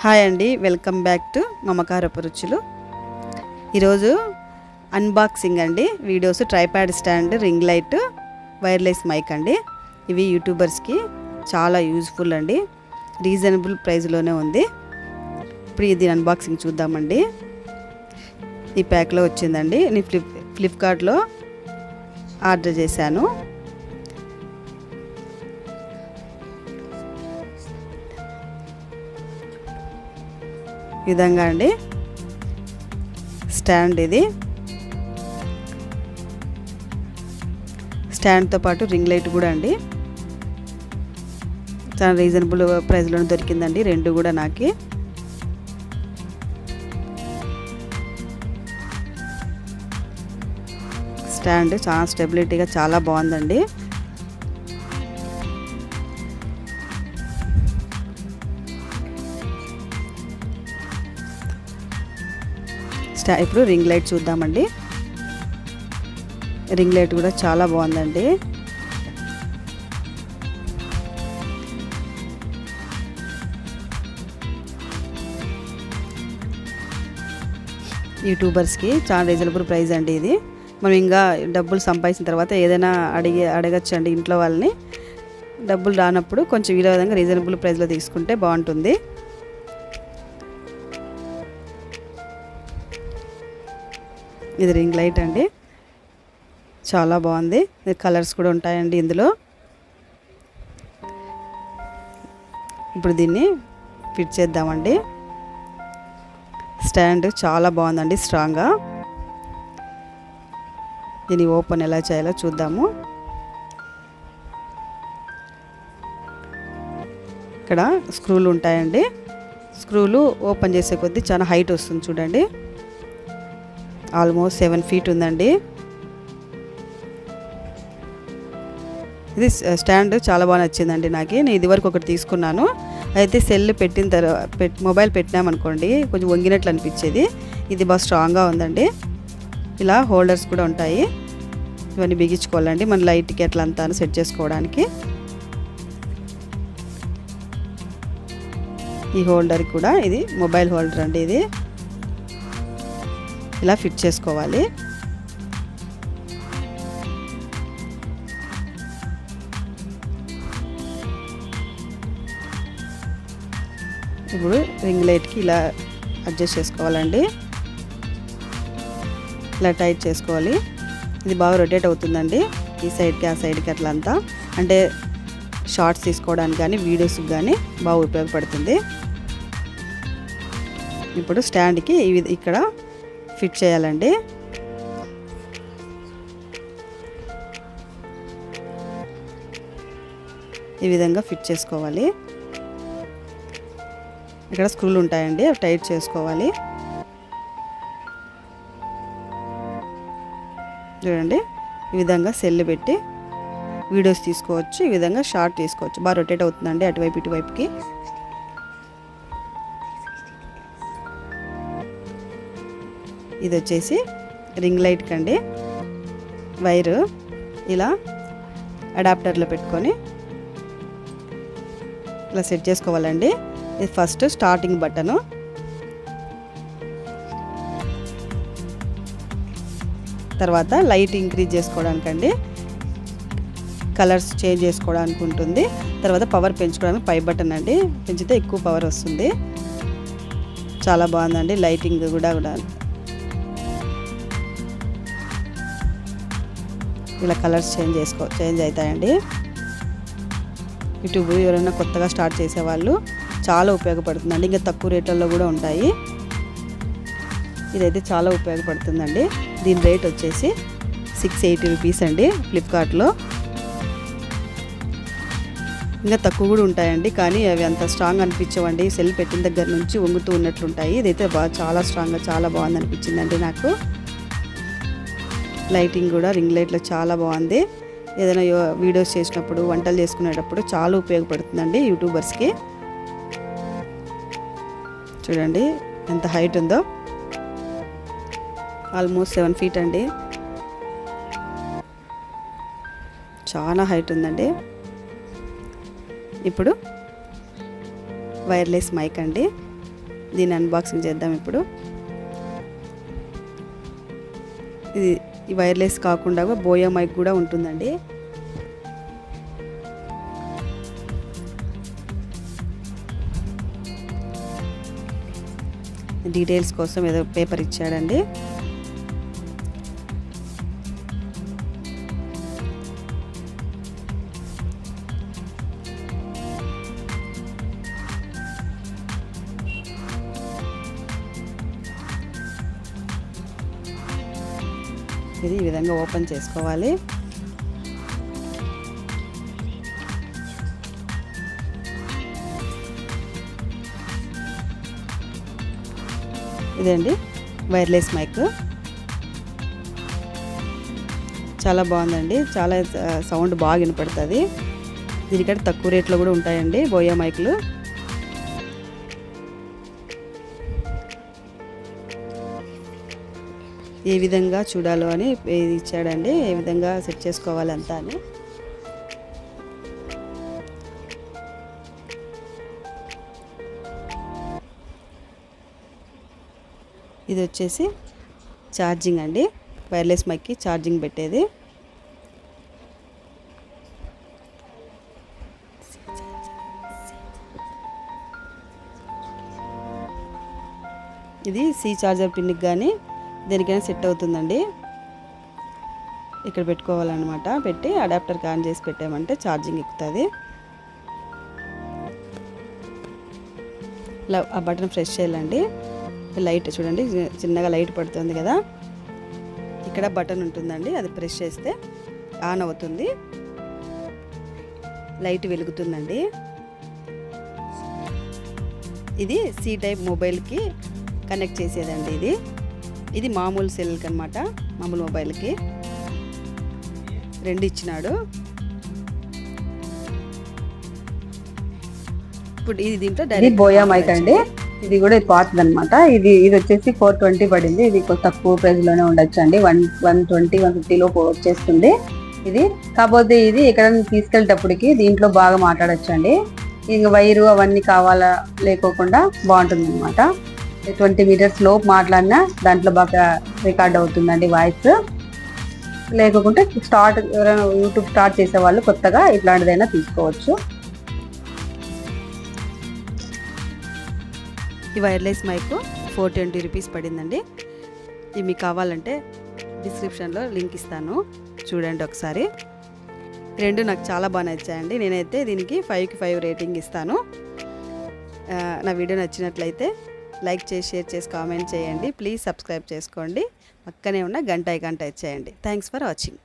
Hi అండి, welcome back to మమకారపు రుచులు. ఈరోజు అన్బాక్సింగ్ అండి. Videos, tripod stand, ring light, wireless mic అండి. ఇవి యూట్యూబర్స్కి చాలా యూజ్ఫుల్ అండి. రీజనబుల్ ప్రైస్లోనే ఉంది. ఇప్పుడు ఇది అన్బాక్సింగ్ చూద్దామండి. ఈ ప్యాక్లో వచ్చిందండి. నేను ఫ్లిప్కార్ట్లో ఆర్డర్ చేశాను. ఈ విధంగా అండి స్టాండ్. ఇది స్టాండ్తో పాటు రింగ్ లైట్ కూడా అండి. చాలా రీజనబుల్ ప్రైస్లో దొరికిందండి రెండు కూడా నాకు. స్టాండ్ చాలా స్టెబిలిటీగా చాలా బాగుందండి. ఇప్పుడు రింగ్ లైట్ చూద్దామండి. రింగ్ లైట్ కూడా చాలా బాగుందండి. యూట్యూబర్స్కి చాలా రీజనబుల్ ప్రైస్ అండి ఇది. మనం ఇంకా డబ్బులు సంపాదించిన తర్వాత ఏదైనా అడగచ్చు అండి ఇంట్లో వాళ్ళని. డబ్బులు రానప్పుడు కొంచెం ఈ విధంగా రీజనబుల్ ప్రైస్లో తీసుకుంటే బాగుంటుంది. ఇది రింగ్ లైట్ అండి, చాలా బాగుంది. కలర్స్ కూడా ఉంటాయండి ఇందులో. ఇప్పుడు దీన్ని ఫిట్ చేద్దామండి. స్టాండ్ చాలా బాగుందండి, స్ట్రాంగ్గా. దీన్ని ఓపెన్ ఎలా చేయాలో చూద్దాము. ఇక్కడ స్క్రూలు ఉంటాయండి. స్క్రూలు ఓపెన్ చేసే కొద్దీ చాలా హైట్ వస్తుంది చూడండి. ఆల్మోస్ట్ 7 feet ఉందండి. ఇది స్టాండ్ చాలా బాగా నచ్చిందండి నాకు. నేను ఇదివరకు ఒకటి తీసుకున్నాను. అయితే సెల్ పెట్టిన తర్వాత మొబైల్ పెట్టినామనుకోండి కొంచెం వంగినట్లు అనిపించేది. ఇది బాగా స్ట్రాంగ్గా ఉందండి. ఇలా హోల్డర్స్ కూడా ఉంటాయి. ఇవన్నీ బిగించుకోవాలండి మన లైట్కి అట్లా అంతా సెట్ చేసుకోవడానికి. ఈ హోల్డర్ కూడా ఇది మొబైల్ హోల్డర్ అండి. ఇది ఇలా ఫిట్ చేసుకోవాలి. ఇప్పుడు రింగ్ లైట్కి ఇలా అడ్జస్ట్ చేసుకోవాలండి. ఇలా టైట్ చేసుకోవాలి. ఇది బాగా రొటేట్ అవుతుందండి ఈ సైడ్కి ఆ సైడ్కి అట్లా అంతా. అంటే షార్ట్స్ తీసుకోవడానికి కానీ వీడియోస్కి కానీ బాగా ఉపయోగపడుతుంది. ఇప్పుడు స్టాండ్కి ఇక్కడ ఫిట్ చేయాలండి. ఈ విధంగా ఫిట్ చేసుకోవాలి. ఇక్కడ స్క్రూలు ఉంటాయండి, అవి టైట్ చేసుకోవాలి. చూడండి, ఈ విధంగా సెల్ పెట్టి వీడియోస్ తీసుకోవచ్చు. ఈ విధంగా షార్ట్ తీసుకోవచ్చు. బాగా రొటేట్ అవుతుందండి అటువైపు ఇటువైపుకి. ఇది వచ్చేసి రింగ్ లైట్ కండి. వైరు ఇలా అడాప్టర్లో పెట్టుకొని ఇలా సెట్ చేసుకోవాలండి. ఇది ఫస్ట్ స్టార్టింగ్ బటను. తర్వాత లైట్ ఇంక్రీజ్ చేసుకోవడానికండి, కలర్స్ చేంజ్ చేసుకోవడానికి ఉంటుంది. తర్వాత పవర్ పెంచుకోవడానికి పై బటన్ అండి. పెంచితే ఎక్కువ పవర్ వస్తుంది. చాలా బాగుందండి. లైటింగ్ కూడా ఇలా కలర్స్ చేంజ్ అవుతాయండి. యూట్యూబ్ ఎవరైనా కొత్తగా స్టార్ట్ చేసేవాళ్ళు చాలా ఉపయోగపడుతుందండి. ఇంకా తక్కువ రేట్లలో కూడా ఉంటాయి. ఇదైతే చాలా ఉపయోగపడుతుందండి. దీని రేట్ వచ్చేసి 680 రూపీస్ అండి ఫ్లిప్కార్ట్లో. ఇంకా తక్కువ కూడా ఉంటాయండి, కానీ అవి అంత స్ట్రాంగ్ అనిపించవండి. సెల్ పెట్టిన దగ్గర నుంచి వంగుతూ ఉన్నట్లుంటాయి. ఇదైతే చాలా స్ట్రాంగ్గా చాలా బాగుంది అనిపించిందండి నాకు. లైటింగ్ కూడా రింగ్ లైట్లో చాలా బాగుంది. ఏదైనా వీడియోస్ చేసినప్పుడు, వంటలు చేసుకునేటప్పుడు చాలా ఉపయోగపడుతుందండి యూట్యూబర్స్కి. చూడండి ఎంత హైట్ ఉందో. ఆల్మోస్ట్ 7 feet అండి. చాలా హైట్ ఉందండి. ఇప్పుడు వైర్లెస్ మైక్ అండి. దీన్ని అన్బాక్సింగ్ చేద్దాం ఇప్పుడు. ఇది ఈ వైర్లెస్ కాకుండా బోయా మైక్ కూడా ఉంటుందండి. డీటెయిల్స్ కోసం ఏదో పేపర్ ఇచ్చాడండి. ఇది ఈ విధంగా ఓపెన్ చేసుకోవాలి. ఇదండి వైర్లెస్ మైక్. చాలా బాగుందండి. చాలా సౌండ్ బాగా వినపడుతుంది. దీనికంటే తక్కువ రేట్లో కూడా ఉంటాయండి బోయా మైకులు. ఏ విధంగా చూడాలో అని ఇచ్చాడండి, ఏ విధంగా సెట్ చేసుకోవాలి అంతా అని. ఇది వచ్చేసి ఛార్జింగ్ అండి, వైర్లెస్ మైక్కి ఛార్జింగ్ పెట్టేది. ఇది సి చార్జర్ పిన్కి కానీ దేనికైనా సెట్ అవుతుందండి. ఇక్కడ పెట్టుకోవాలన్నమాట. పెట్టి అడాప్టర్కి ఆన్ చేసి పెట్టామంటే ఛార్జింగ్ ఎక్కుతుంది. ఇలా ఆ బటన్ ప్రెస్ చేయాలండి. లైట్ చూడండి, చిన్నగా లైట్ పడుతుంది కదా, ఇక్కడ బటన్ ఉంటుందండి. అది ప్రెస్ చేస్తే ఆన్ అవుతుంది, లైట్ వెలుగుతుందండి. ఇది సి టైప్ మొబైల్కి కనెక్ట్ చేసేదండి. ఇది మామూలు సెల్కి అనమాట, మామూలు మొబైల్కి. రెండు ఇచ్చినాడు. ఇప్పుడు ఇది దీంట్లో డైరెక్ట్ బోయా మైక్ అండి. ఇది కూడా పాతది అనమాట. ఇది వచ్చేసి 420 పడింది. ఇది తక్కువ ప్రైస్ లోనే ఉండొచ్చు అండి. 120, 150 లోపు వచ్చేస్తుంది ఇది. కాకపోతే ఇది ఎక్కడైనా తీసుకెళ్ళేటప్పటికి దీంట్లో బాగా మాట్లాడచ్చు అండి. ఇంకా వైరు అవన్నీ కావాలా లేకోకుండా బాగుంటుంది అనమాట. 20 మీటర్స్ లోపు మాట్లాడినా దాంట్లో బాగా రికార్డ్ అవుతుందండి వాయిస్. లేకుంటే ఎవరైనా యూట్యూబ్ స్టార్ట్ చేసే వాళ్ళు కొత్తగా ఇట్లాంటిదైనా తీసుకోవచ్చు. ఈ వైర్లెస్ మైక్ 420 రూపీస్ పడిందండి. ఇది మీకు కావాలంటే డిస్క్రిప్షన్లో లింక్ ఇస్తాను, చూడండి ఒకసారి. రెండు నాకు చాలా బాగా నచ్చాయండి. నేనైతే దీనికి 5కి 5 రేటింగ్ ఇస్తాను. నా వీడియో నచ్చినట్లయితే లైక్ చేసి, షేర్ చేసి, కామెంట్ చేయండి. ప్లీజ్ సబ్స్క్రైబ్ చేసుకోండి. పక్కనే ఉన్న గంట ఐకాన్ టచ్ చేయండి. Thanks for watching.